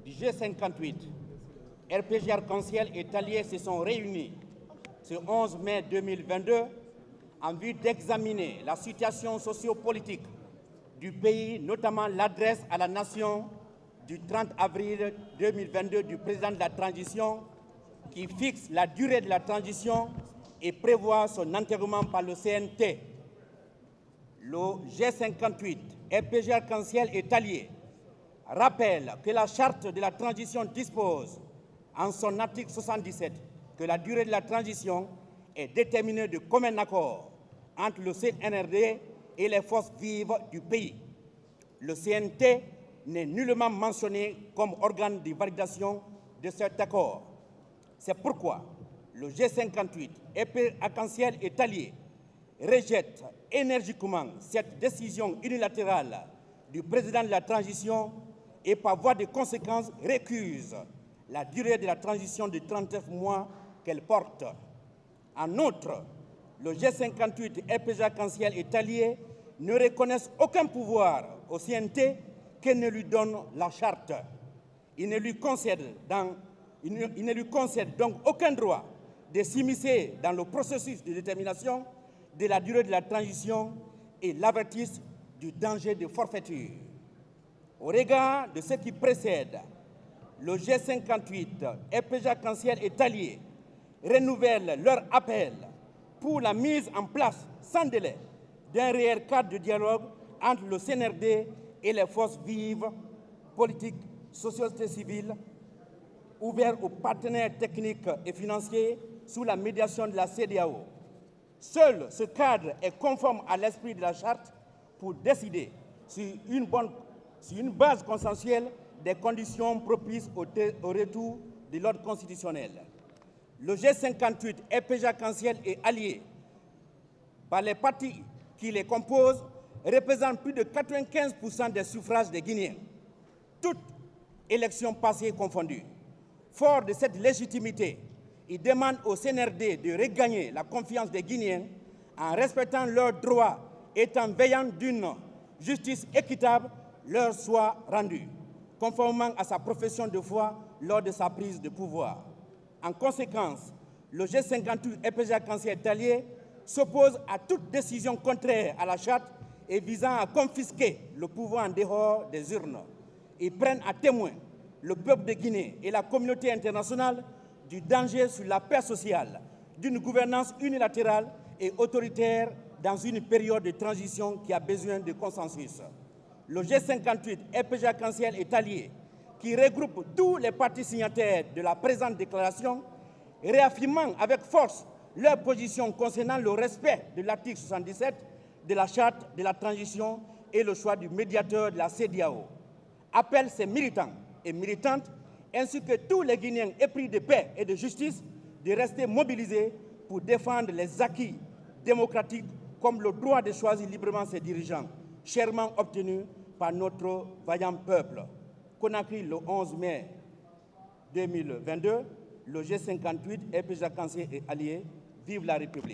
du G58, RPG Arc-en-Ciel et Alliés se sont réunis ce 11 mai 2022 en vue d'examiner la situation sociopolitique du pays, notamment l'adresse à la nation du 30 avril 2022 du président de la transition qui fixe la durée de la transition et prévoit son encadrement par le CNT. Le G58, RPG Arc-en-Ciel et Alliés rappelle que la charte de la transition dispose en son article 77 que la durée de la transition est déterminée de commun accord entre le CNRD et les forces vives du pays. Le CNT n'est nullement mentionné comme organe de validation de cet accord. C'est pourquoi le G58, EP Arc-en-Ciel et Alliés rejette énergiquement cette décision unilatérale du président de la transition et par voie de conséquence récuse la durée de la transition de 39 mois qu'elle porte. En outre, le G58, RPG Arc-en-Ciel et Alliés ne reconnaissent aucun pouvoir au CNT que ne lui donne la charte. Il ne lui concède donc aucun droit de s'immiscer dans le processus de détermination de la durée de la transition et l'avertissent du danger de forfaiture. Au regard de ce qui précède, le G58, RPG Arc-en-Ciel et Alliés renouvellent leur appel pour la mise en place sans délai d'un réel cadre de dialogue entre le CNRD et les forces vives, politiques, société civile, ouvert aux partenaires techniques et financiers sous la médiation de la CEDEAO. Seul ce cadre est conforme à l'esprit de la charte pour décider sur une base consensuelle des conditions propices au retour de l'ordre constitutionnel. Le G58, RPG Arc-en-Ciel et Alliés, par les partis qui les composent, représentent plus de 95% des suffrages des Guinéens, toutes élections passées confondues. Fort de cette légitimité, il demande au CNRD de regagner la confiance des Guinéens en respectant leurs droits et en veillant d'une justice équitable leur soit rendue, conformément à sa profession de foi lors de sa prise de pouvoir. En conséquence, le G58 RPG Arc-en-Ciel et Alliés s'oppose à toute décision contraire à la charte et visant à confisquer le pouvoir en dehors des urnes. Ils prennent à témoin le peuple de Guinée et la communauté internationale du danger sur la paix sociale, d'une gouvernance unilatérale et autoritaire dans une période de transition qui a besoin de consensus. Le G58, RPG Arc-en-Ciel et Alliés, qui regroupe tous les partis signataires de la présente déclaration, réaffirmant avec force leur position concernant le respect de l'article 77 de la charte de la transition et le choix du médiateur de la CEDEAO, appelle ses militants et militantes, ainsi que tous les Guinéens épris de paix et de justice, de rester mobilisés pour défendre les acquis démocratiques comme le droit de choisir librement ses dirigeants, chèrement obtenu par notre vaillant peuple. Conakry, le 11 mai 2022, le G58, RPG Arc-en-Ciel et Alliés, vive la République.